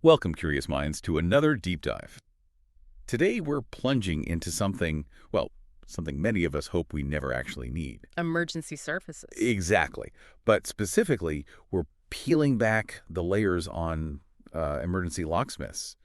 Welcome, curious minds, to another deep dive. Today, we're plunging into something, well, something many of us hope we never actually need. Emergency services. Exactly. But specifically, we're peeling back the layers on emergency locksmiths.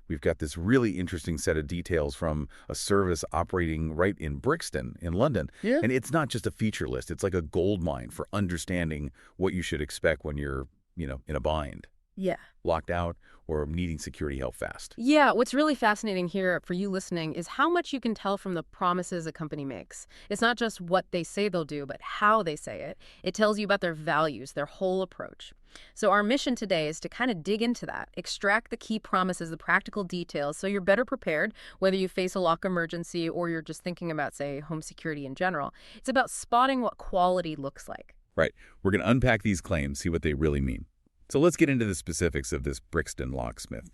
We've got this really interesting set of details from a service operating right in Brixton in London. Yeah. And it's not just a feature list. It's like a gold mine for understanding what you should expect when you're, in a bind, Yeah. locked out, or needing security help fast. Yeah, what's really fascinating here for you listening is how much you can tell from the promises a company makes. It's not just what they say they'll do, but how they say it. It tells you about their values, their whole approach. So our mission today is to kind of dig into that, extract the key promises, the practical details, so you're better prepared whether you face a lock emergency or you're just thinking about, say, home security in general. It's about spotting what quality looks like. Right. We're going to unpack these claims, see what they really mean. So let's get into the specifics of this Brixton locksmith.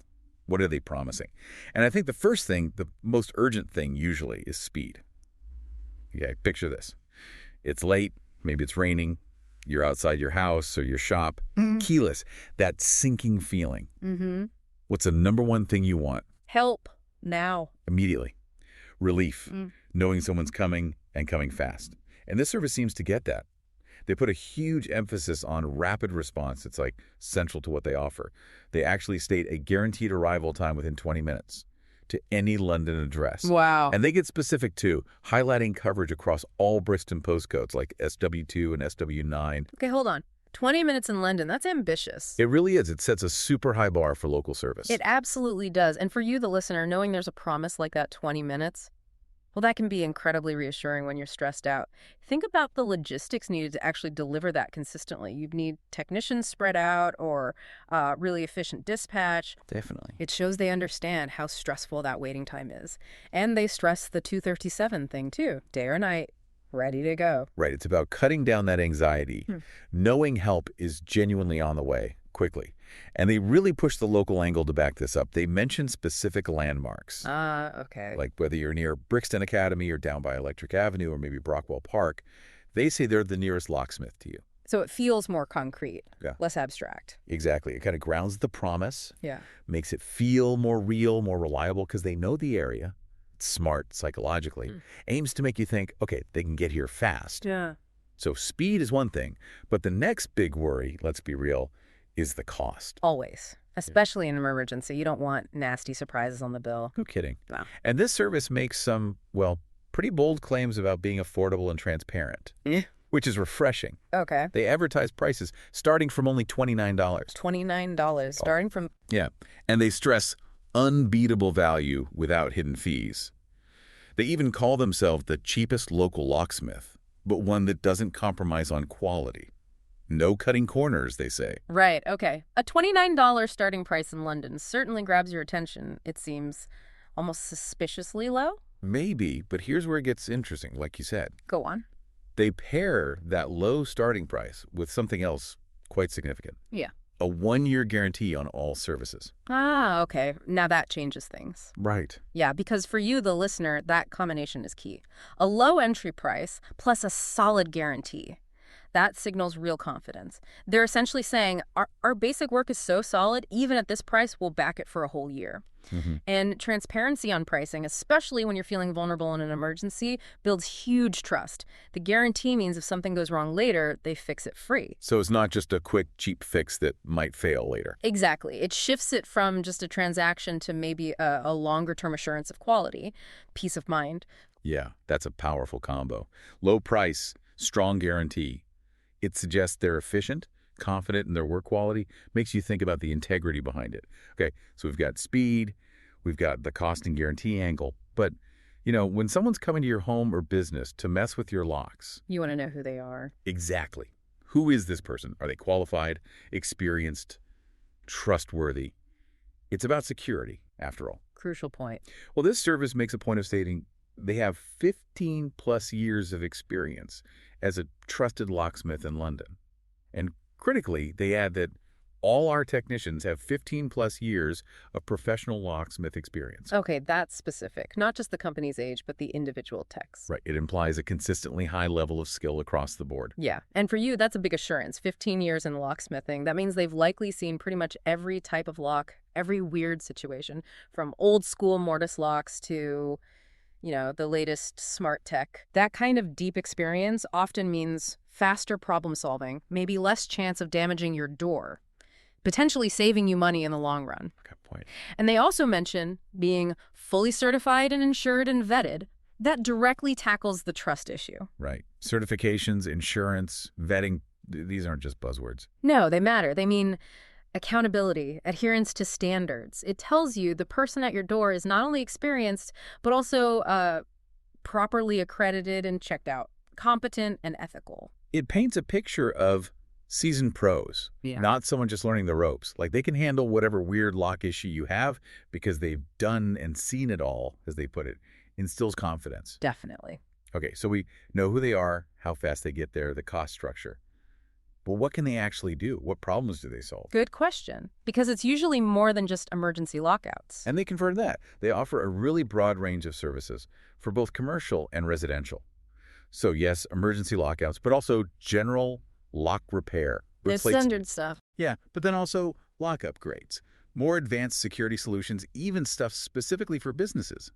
What are they promising? And I think the first thing, the most urgent thing usually, is speed. Okay, picture this. It's late, maybe it's raining, you're outside your house or your shop, keyless, that sinking feeling. What's the number one thing you want? Help now. Immediately. Relief, knowing someone's coming and coming fast. And this service seems to get that. They put a huge emphasis on rapid response. It's like central to what they offer. They actually state a guaranteed arrival time within 20 minutes to any London address. Wow. And they get specific too, highlighting coverage across all Brixton postcodes like SW2 and SW9. Okay, hold on. 20 minutes in London, that's ambitious. It really is. It sets a super high bar for local service. It absolutely does. And for you, the listener, knowing there's a promise like that 20 minutes, well, that can be incredibly reassuring when you're stressed out. Think about the logistics needed to actually deliver that consistently. You'd need technicians spread out or really efficient dispatch. Definitely. It shows they understand how stressful that waiting time is. And they stress the 237 thing, too. Day or night, ready to go. Right. It's about cutting down that anxiety, knowing help is genuinely on the way quickly. And they really push the local angle to back this up. They mention specific landmarks. Okay. Like whether you're near Brixton Academy or down by Electric Avenue or maybe Brockwell Park, they say they're the nearest locksmith to you. So it feels more concrete, Yeah. less abstract. Exactly. It kind of grounds the promise, Yeah. makes it feel more real, more reliable because they know the area. It's smart psychologically. Aims to make you think, okay, they can get here fast. Yeah. So speed is one thing, but the next big worry, let's be real, is the cost. Always. Especially in an emergency. You don't want nasty surprises on the bill. No kidding. No. And this service makes some, well, pretty bold claims about being affordable and transparent, which is refreshing. Okay. They advertise prices starting from only $29. $29, starting from... Yeah. And they stress unbeatable value without hidden fees. They even call themselves the cheapest local locksmith, but one that doesn't compromise on quality. No cutting corners, they say. Right, okay. A $29 starting price in London certainly grabs your attention, it seems. Almost suspiciously low? Maybe, but here's where it gets interesting, like you said. Go on. They pair that low starting price with something else quite significant. Yeah. A 1-year guarantee on all services. Okay. Now that changes things. Right. Yeah, because for you, the listener, that combination is key. A low entry price plus a solid guarantee. That signals real confidence. They're essentially saying, our basic work is so solid, even at this price, we'll back it for a whole year. And transparency on pricing, especially when you're feeling vulnerable in an emergency, builds huge trust. The guarantee means if something goes wrong later, they fix it free. So it's not just a quick, cheap fix that might fail later. Exactly. It shifts it from just a transaction to maybe a longer-term assurance of quality, peace of mind. Yeah, that's a powerful combo. Low price, strong guarantee. It suggests they're efficient, confident in their work quality, makes you think about the integrity behind it. Okay, so we've got speed, we've got the cost and guarantee angle, but, when someone's coming to your home or business to mess with your locks... You want to know who they are. Exactly. Who is this person? Are they qualified, experienced, trustworthy? It's about security, after all. Crucial point. Well, this service makes a point of stating they have 15-plus years of experience as a trusted locksmith in London. And critically, they add that all our technicians have 15-plus years of professional locksmith experience. Okay, that's specific. Not just the company's age, but the individual techs. Right. It implies a consistently high level of skill across the board. Yeah, and for you, that's a big assurance. 15 years in locksmithing. That means they've likely seen pretty much every type of lock, every weird situation, from old school mortise locks to, the latest smart tech. That kind of deep experience often means faster problem solving, maybe less chance of damaging your door, potentially saving you money in the long run. Good point. And they also mention being fully certified and insured and vetted. That directly tackles the trust issue. Right. Certifications, insurance, vetting, these aren't just buzzwords. No, they matter. They mean accountability, adherence to standards. It tells you the person at your door is not only experienced, but also properly accredited and checked out, competent and ethical. It paints a picture of seasoned pros, not someone just learning the ropes. Like they can handle whatever weird lock issue you have because they've done and seen it all, as they put it. Instills confidence. Definitely. Okay, so we know who they are, how fast they get there, the cost structure. But what can they actually do? What problems do they solve? Good question. Because it's usually more than just emergency lockouts. And they confirm that. They offer a really broad range of services for both commercial and residential. So yes, emergency lockouts, but also general lock repair. There's standard stuff. Yeah, but then also lock upgrades, more advanced security solutions, even stuff specifically for businesses.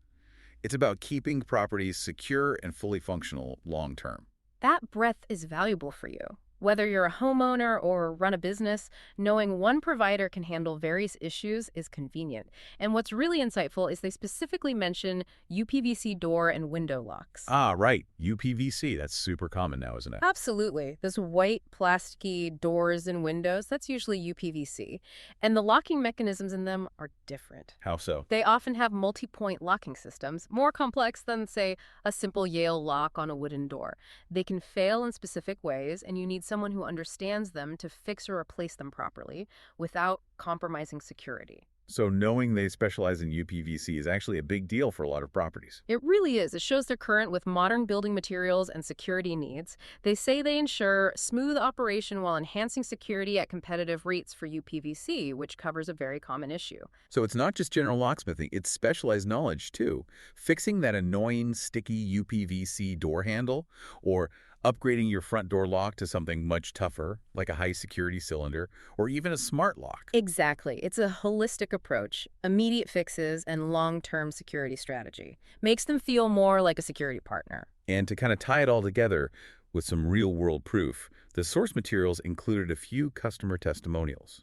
It's about keeping properties secure and fully functional long term. That breadth is valuable for you. Whether you're a homeowner or run a business, knowing one provider can handle various issues is convenient. And what's really insightful is they specifically mention UPVC door and window locks. Ah, right. UPVC. That's super common now, isn't it? Absolutely. Those white plasticky doors and windows, that's usually UPVC. And the locking mechanisms in them are different. How so? They often have multi-point locking systems, more complex than, say, a simple Yale lock on a wooden door. They can fail in specific ways, and you need someone who understands them to fix or replace them properly without compromising security. So knowing they specialize in UPVC is actually a big deal for a lot of properties. It really is. It shows they're current with modern building materials and security needs. They say they ensure smooth operation while enhancing security at competitive rates for UPVC, which covers a very common issue. So it's not just general locksmithing, it's specialized knowledge too. Fixing that annoying, sticky UPVC door handle, or upgrading your front door lock to something much tougher, like a high-security cylinder, or even a smart lock. Exactly. It's a holistic approach, immediate fixes, and long-term security strategy. Makes them feel more like a security partner. And to kind of tie it all together with some real-world proof, the source materials included a few customer testimonials.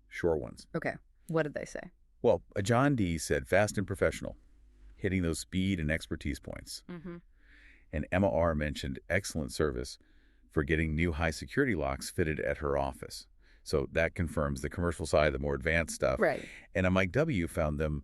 Short ones. Okay. What did they say? Well, a John D. said fast and professional, hitting those speed and expertise points. Mm-hmm. And Emma R. mentioned excellent service for getting new high-security locks fitted at her office. So that confirms the commercial side, the more advanced stuff. Right. And a Mike W. found them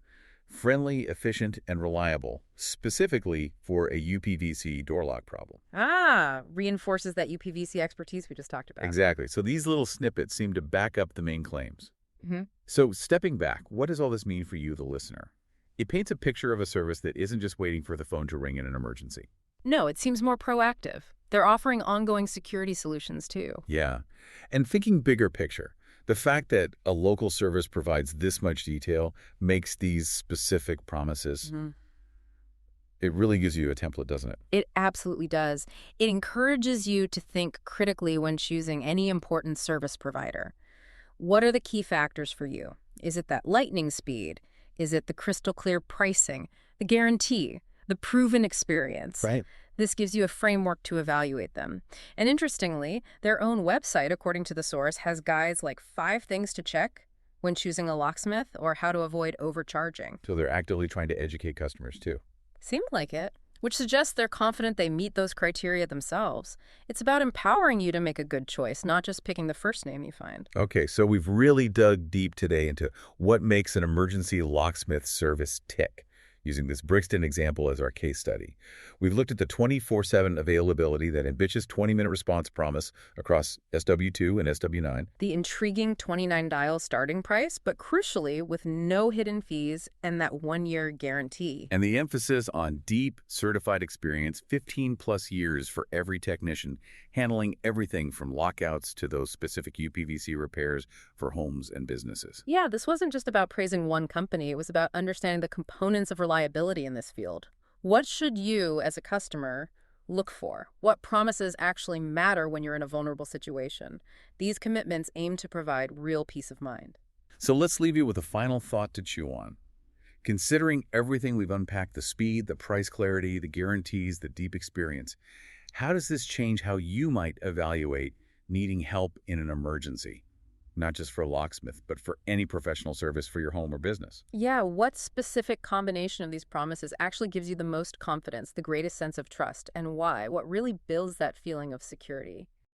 friendly, efficient, and reliable, specifically for a UPVC door lock problem. Ah, reinforces that UPVC expertise we just talked about. Exactly. So these little snippets seem to back up the main claims. Mm-hmm. So stepping back, what does all this mean for you, the listener? It paints a picture of a service that isn't just waiting for the phone to ring in an emergency. No, it seems more proactive. They're offering ongoing security solutions, too. Yeah. And thinking bigger picture, the fact that a local service provides this much detail makes these specific promises. Mm-hmm. It really gives you a template, doesn't it? It absolutely does. It encourages you to think critically when choosing any important service provider. What are the key factors for you? Is it that lightning speed? Is it the crystal clear pricing, the guarantee, the proven experience? Right. This gives you a framework to evaluate them. And interestingly, their own website, according to the source, has guides like 5 things to check when choosing a locksmith or how to avoid overcharging. So they're actively trying to educate customers, too. Seemed like it, which suggests they're confident they meet those criteria themselves. It's about empowering you to make a good choice, not just picking the first name you find. Okay, so we've really dug deep today into what makes an emergency locksmith service tick. using this Brixton example as our case study. We've looked at the 24/7 availability, that ambitious 20-minute response promise across SW2 and SW9. The intriguing $29 starting price, but crucially with no hidden fees and that one-year guarantee. And the emphasis on deep, certified experience, 15-plus years for every technician, handling everything from lockouts to those specific UPVC repairs for homes and businesses. Yeah, this wasn't just about praising one company. It was about understanding the components of reliability in this field. What should you, as a customer, look for? What promises actually matter when you're in a vulnerable situation? These commitments aim to provide real peace of mind. So let's leave you with a final thought to chew on. Considering everything we've unpacked, the speed, the price clarity, the guarantees, the deep experience, how does this change how you might evaluate needing help in an emergency? Not just for a locksmith, but for any professional service for your home or business. Yeah, what specific combination of these promises actually gives you the most confidence, the greatest sense of trust, and why? What really builds that feeling of security?